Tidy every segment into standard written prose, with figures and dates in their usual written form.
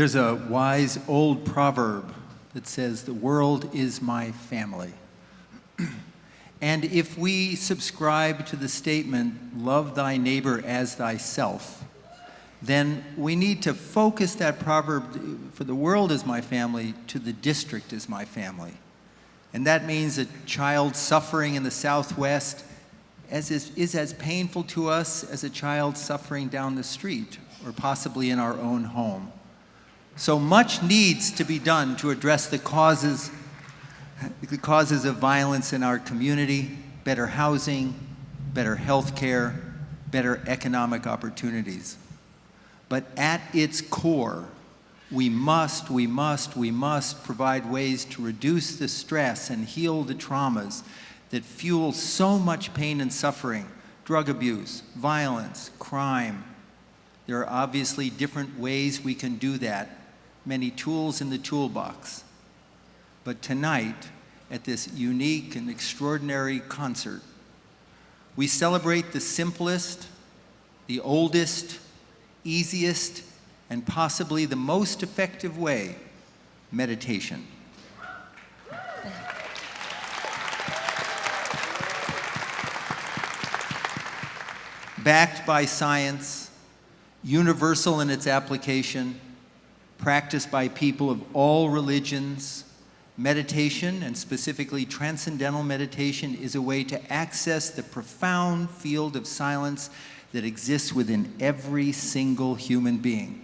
There's a wise old proverb that says, "The world is my family." And if we subscribe to the statement, "Love thy neighbor as thyself," then we need to focus that proverb, "For the world is my family," to "the district is my family." And that means a child suffering in the Southwest is as painful to us as a child suffering down the street or possibly in our own home. So much needs to be done to address the causes of violence in our community: better housing, better health care, better economic opportunities. But at its core, we must provide ways to reduce the stress and heal the traumas that fuel so much pain and suffering: drug abuse, violence, crime. There are obviously different ways we can do that, many tools in the toolbox. But tonight, at this unique and extraordinary concert, we celebrate the simplest, the oldest, easiest, and possibly the most effective way: meditation. Backed by science, universal in its application, practiced by people of all religions, meditation, and specifically transcendental meditation, is a way to access the profound field of silence that exists within every single human being.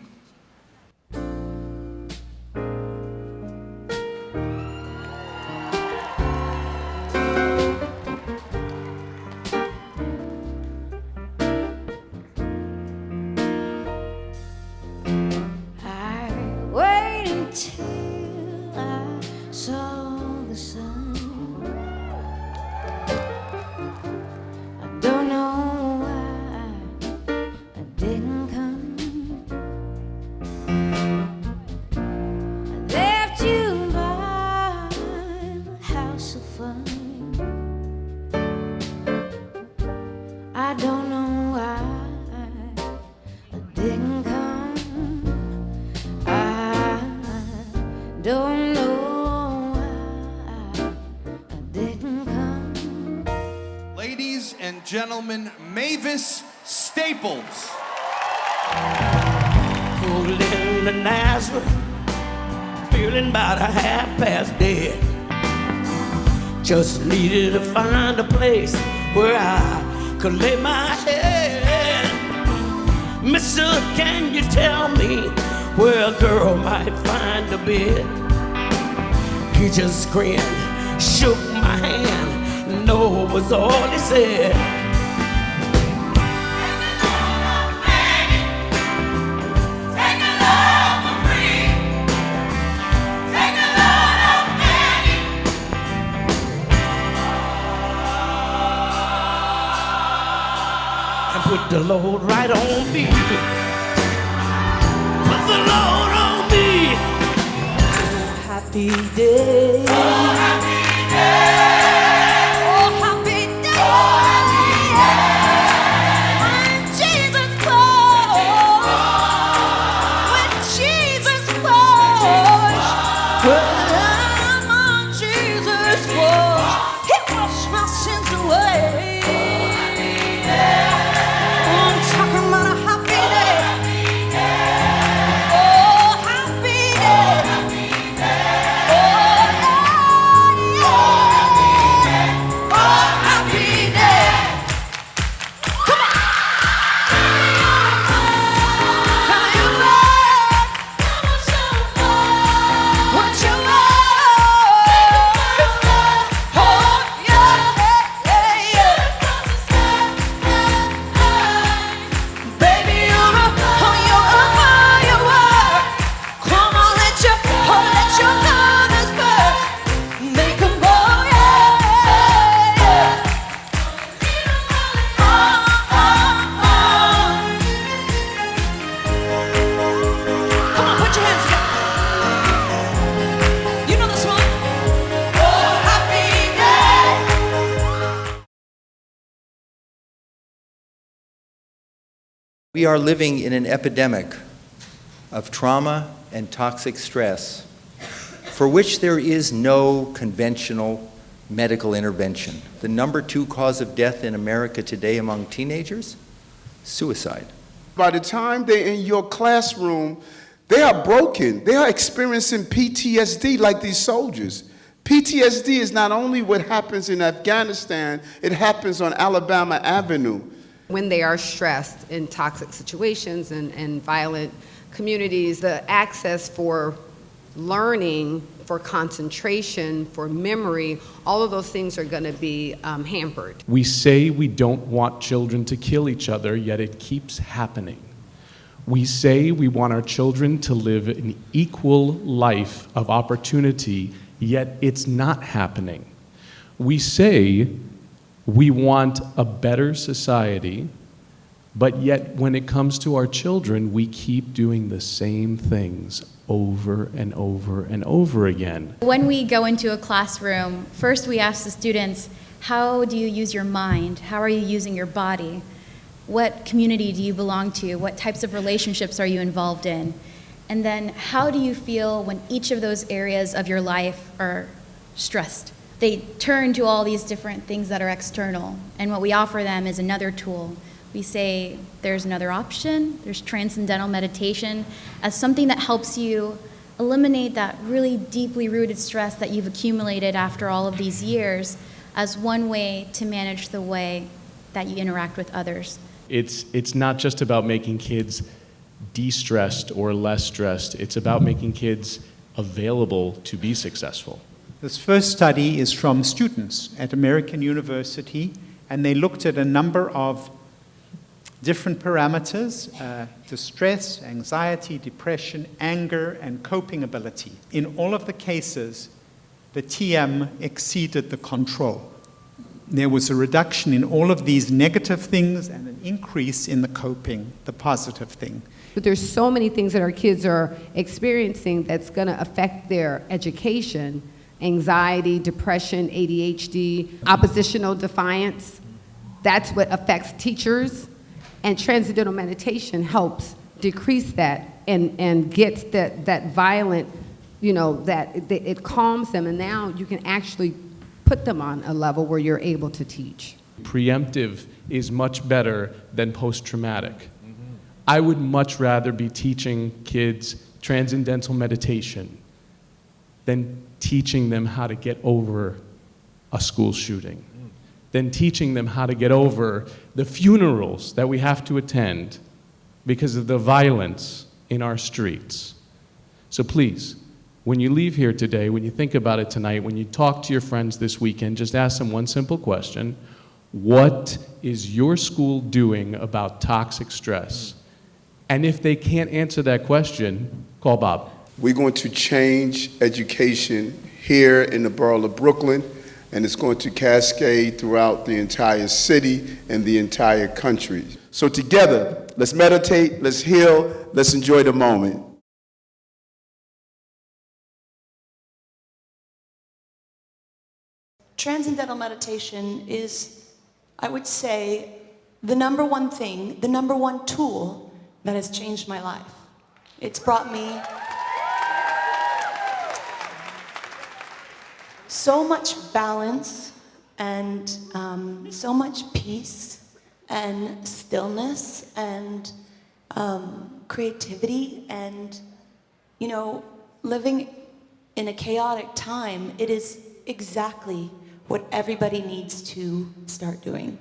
Gentlemen, Mavis Staples. Pulled into Nazareth, feeling about a half past dead. Just needed to find a place where I could lay my head. Mister, can you tell me where a girl might find a bed? He just grinned, shook my hand, no was all he said. Put the load right on me. Put the load on me. Oh, happy day. Oh, happy day. Oh, happy day. Oh, happy day. When Jesus was. When Jesus was. When Jesus was. He washed my sins away. We are living in an epidemic of trauma and toxic stress for which there is no conventional medical intervention. The number 2 cause of death in America today among teenagers? Suicide. By the time they're in your classroom, they are broken. They are experiencing PTSD like these soldiers. PTSD is not only what happens in Afghanistan, it happens on Alabama Avenue. When they are stressed in toxic situations and violent communities, the access for learning, for concentration, for memory, all of those things are going to be hampered. We say we don't want children to kill each other, yet it keeps happening. We say we want our children to live an equal life of opportunity, yet it's not happening. We say we want a better society, but yet when it comes to our children, we keep doing the same things over and over and over again. When we go into a classroom, first we ask the students, how do you use your mind? How are you using your body? What community do you belong to? What types of relationships are you involved in? And then how do you feel when each of those areas of your life are stressed? They turn to all these different things that are external, and what we offer them is another tool. We say there's another option, there's transcendental meditation as something that helps you eliminate that really deeply rooted stress that you've accumulated after all of these years as one way to manage the way that you interact with others. It's not just about making kids de-stressed or less stressed. It's about making kids available to be successful. This first study is from students at American University, and they looked at a number of different parameters, distress, anxiety, depression, anger, and coping ability. In all of the cases, the TM exceeded the control. There was a reduction in all of these negative things and an increase in the coping, the positive thing. But there's so many things that our kids are experiencing that's going to affect their education: anxiety, depression, ADHD, oppositional defiance. That's what affects teachers. And transcendental meditation helps decrease that and gets that violent, that it calms them, and now you can actually put them on a level where you're able to teach. Preemptive is much better than post-traumatic. I would much rather be teaching kids transcendental meditation than teaching them how to get over a school shooting, than teaching them how to get over the funerals that we have to attend because of the violence in our streets. So please, when you leave here today, when you think about it tonight, when you talk to your friends this weekend, just ask them one simple question: what is your school doing about toxic stress? And if they can't answer that question, call Bob. We're going to change education here in the borough of Brooklyn, and it's going to cascade throughout the entire city and the entire country. So together, let's meditate, let's heal, let's enjoy the moment. Transcendental meditation is, I would say, the number one thing, the number one tool that has changed my life. It's brought me so much balance and so much peace and stillness and creativity, and living in a chaotic time, it is exactly what everybody needs to start doing.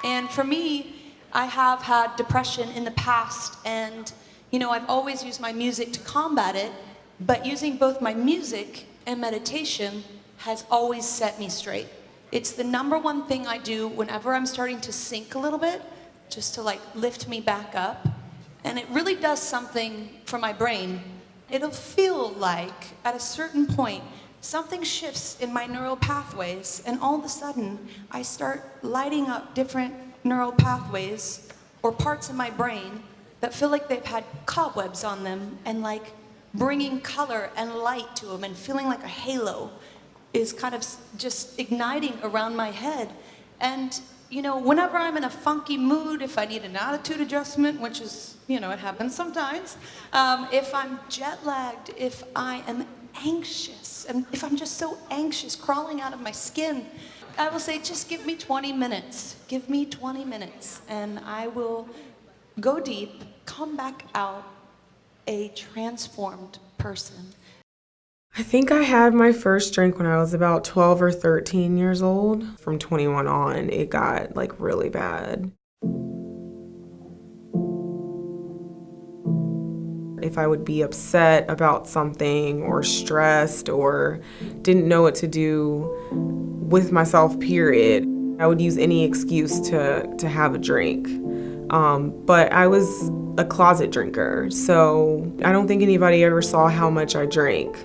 And for me, I have had depression in the past, and I've always used my music to combat it, but using both my music and meditation has always set me straight. It's the number one thing I do whenever I'm starting to sink a little bit, just to lift me back up. And it really does something for my brain. It'll feel like at a certain point, something shifts in my neural pathways, and all of a sudden, I start lighting up different neural pathways or parts of my brain that feel like they've had cobwebs on them, and bringing color and light to them and feeling like a halo is kind of just igniting around my head. And whenever I'm in a funky mood, if I need an attitude adjustment, which is, it happens sometimes, if I'm jet lagged, if I am anxious, and if I'm just so anxious, crawling out of my skin, I will say, just give me 20 minutes. Give me 20 minutes, and I will go deep, come back out a transformed person. I think I had my first drink when I was about 12 or 13 years old. From 21 on, it got really bad. If I would be upset about something or stressed or didn't know what to do with myself, period, I would use any excuse to have a drink. But I was a closet drinker, so I don't think anybody ever saw how much I drank.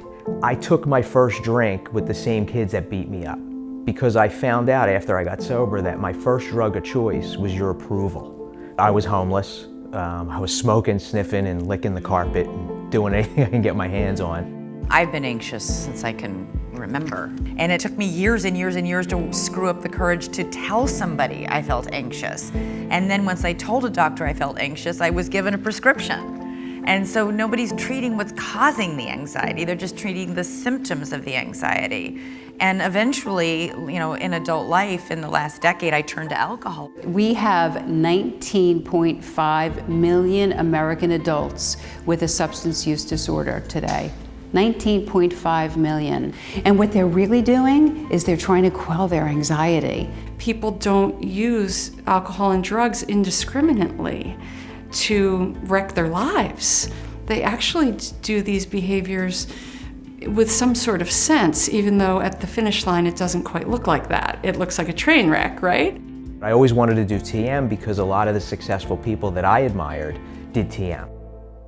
I took my first drink with the same kids that beat me up because I found out after I got sober that my first drug of choice was your approval. I was homeless. I was smoking, sniffing, and licking the carpet and doing anything I can get my hands on. I've been anxious since I can remember. And it took me years and years and years to screw up the courage to tell somebody I felt anxious. And then once I told a doctor I felt anxious, I was given a prescription. And so nobody's treating what's causing the anxiety, they're just treating the symptoms of the anxiety. And eventually, in adult life, in the last decade, I turned to alcohol. We have 19.5 million American adults with a substance use disorder today. 19.5 million. And what they're really doing is they're trying to quell their anxiety. People don't use alcohol and drugs indiscriminately to wreck their lives. They actually do these behaviors with some sort of sense, even though at the finish line it doesn't quite look like that. It looks like a train wreck, right? I always wanted to do TM because a lot of the successful people that I admired did TM.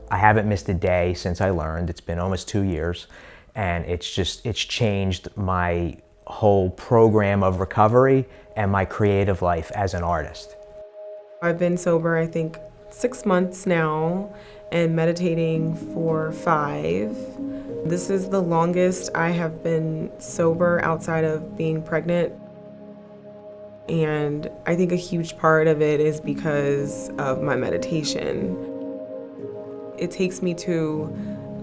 I haven't missed a day since I learned. It's been almost 2 years, and it's changed my whole program of recovery and my creative life as an artist. I've been sober, I think, 6 months now, and meditating for 5. This is the longest I have been sober outside of being pregnant. And I think a huge part of it is because of my meditation. It takes me to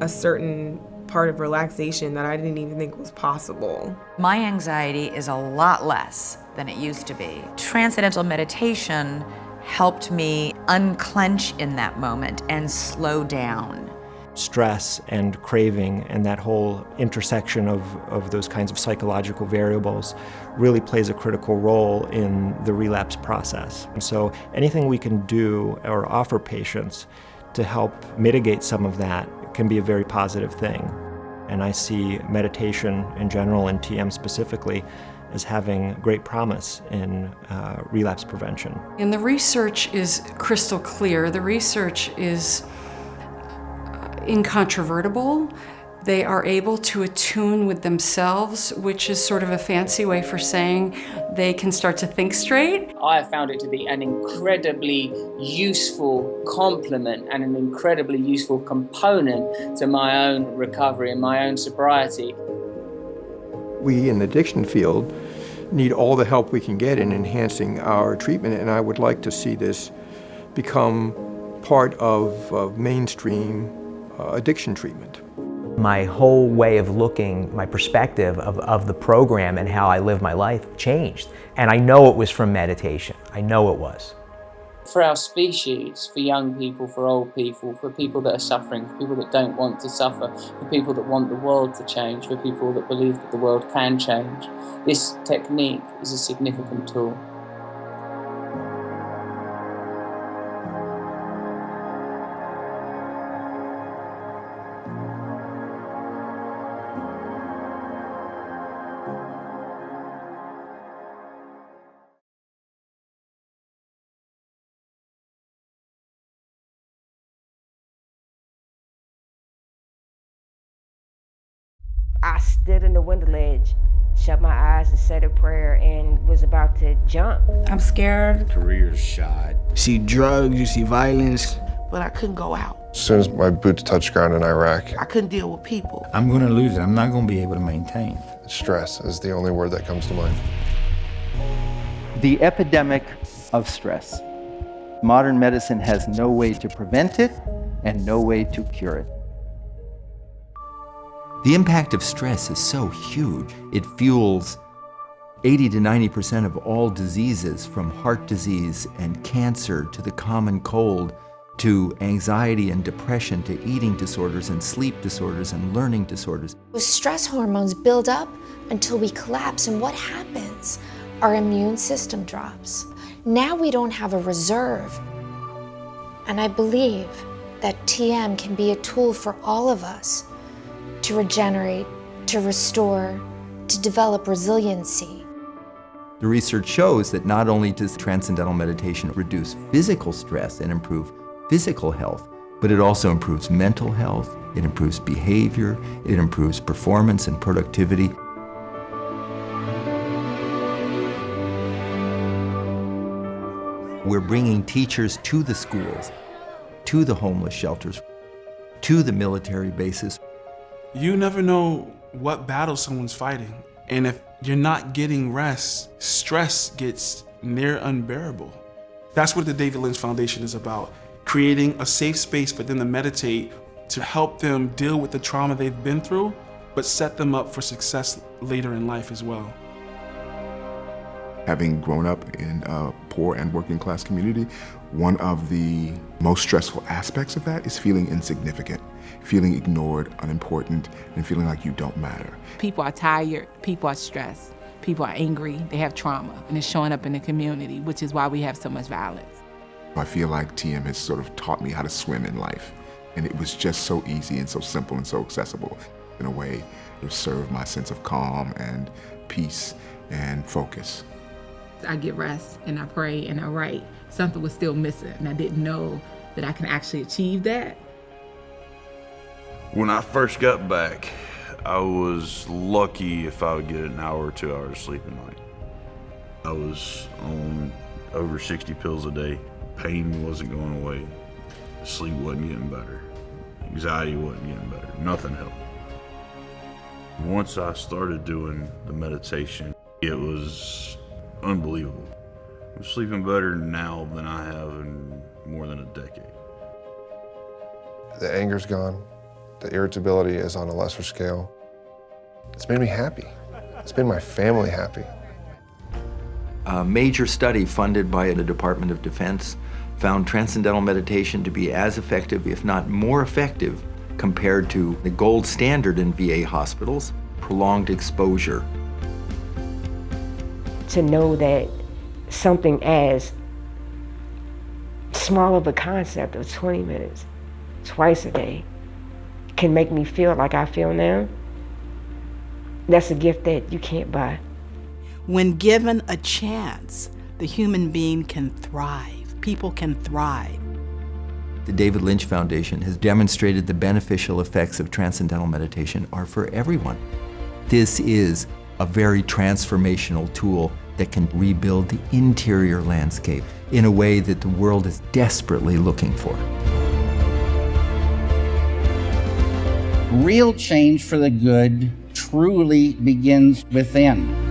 a certain part of relaxation that I didn't even think was possible. My anxiety is a lot less than it used to be. Transcendental meditation helped me unclench in that moment and slow down. Stress and craving and that whole intersection of those kinds of psychological variables really plays a critical role in the relapse process. And so anything we can do or offer patients to help mitigate some of that can be a very positive thing. And I see meditation in general and TM specifically as having great promise in relapse prevention. And the research is crystal clear. The research is incontrovertible. They are able to attune with themselves, which is sort of a fancy way for saying they can start to think straight. I have found it to be an incredibly useful complement and an incredibly useful component to my own recovery and my own sobriety. We in the addiction field need all the help we can get in enhancing our treatment, and I would like to see this become part of mainstream addiction treatment. My whole way of looking, my perspective of the program and how I live my life changed. And I know it was from meditation. I know it was. For our species, for young people, for old people, for people that are suffering, for people that don't want to suffer, for people that want the world to change, for people that believe that the world can change, this technique is a significant tool. I stood in the window ledge, shut my eyes and said a prayer and was about to jump. I'm scared. Career's shot. You see drugs, you see violence, but I couldn't go out. As soon as my boots touched ground in Iraq, I couldn't deal with people. I'm gonna lose it. I'm not gonna be able to maintain. Stress is the only word that comes to mind. The epidemic of stress. Modern medicine has no way to prevent it and no way to cure it. The impact of stress is so huge. It fuels 80 to 90% of all diseases, from heart disease and cancer to the common cold, to anxiety and depression, to eating disorders and sleep disorders and learning disorders. The stress hormones build up until we collapse, and what happens? Our immune system drops. Now we don't have a reserve. And I believe that TM can be a tool for all of us to regenerate, to restore, to develop resiliency. The research shows that not only does transcendental meditation reduce physical stress and improve physical health, but it also improves mental health, it improves behavior, it improves performance and productivity. We're bringing teachers to the schools, to the homeless shelters, to the military bases. You never know what battle someone's fighting. And if you're not getting rest, stress gets near unbearable. That's what the David Lynch Foundation is about, creating a safe space for them to meditate, to help them deal with the trauma they've been through, but set them up for success later in life as well. Having grown up in a poor and working class community, one of the most stressful aspects of that is feeling insignificant, feeling ignored, unimportant, and feeling like you don't matter. People are tired, people are stressed, people are angry, they have trauma, and it's showing up in the community, which is why we have so much violence. I feel like TM has sort of taught me how to swim in life, and it was just so easy and so simple and so accessible. In a way, it served my sense of calm and peace and focus. I get rest and I pray and I write. Something was still missing, and I didn't know that I can actually achieve that. When I first got back, I was lucky if I would get an hour or 2 hours of sleep a night. I was on over 60 pills a day. Pain wasn't going away. Sleep wasn't getting better. Anxiety wasn't getting better. Nothing helped. Once I started doing the meditation, it was unbelievable. I'm sleeping better now than I have in more than a decade. The anger's gone. The irritability is on a lesser scale. It's made me happy. It's made my family happy. A major study funded by the Department of Defense found transcendental meditation to be as effective, if not more effective, compared to the gold standard in VA hospitals, prolonged exposure. To know that something as small of a concept of 20 minutes, twice a day, can make me feel like I feel now, that's a gift that you can't buy. When given a chance, the human being can thrive. People can thrive. The David Lynch Foundation has demonstrated the beneficial effects of transcendental meditation are for everyone. This is a very transformational tool that can rebuild the interior landscape in a way that the world is desperately looking for. Real change for the good truly begins within.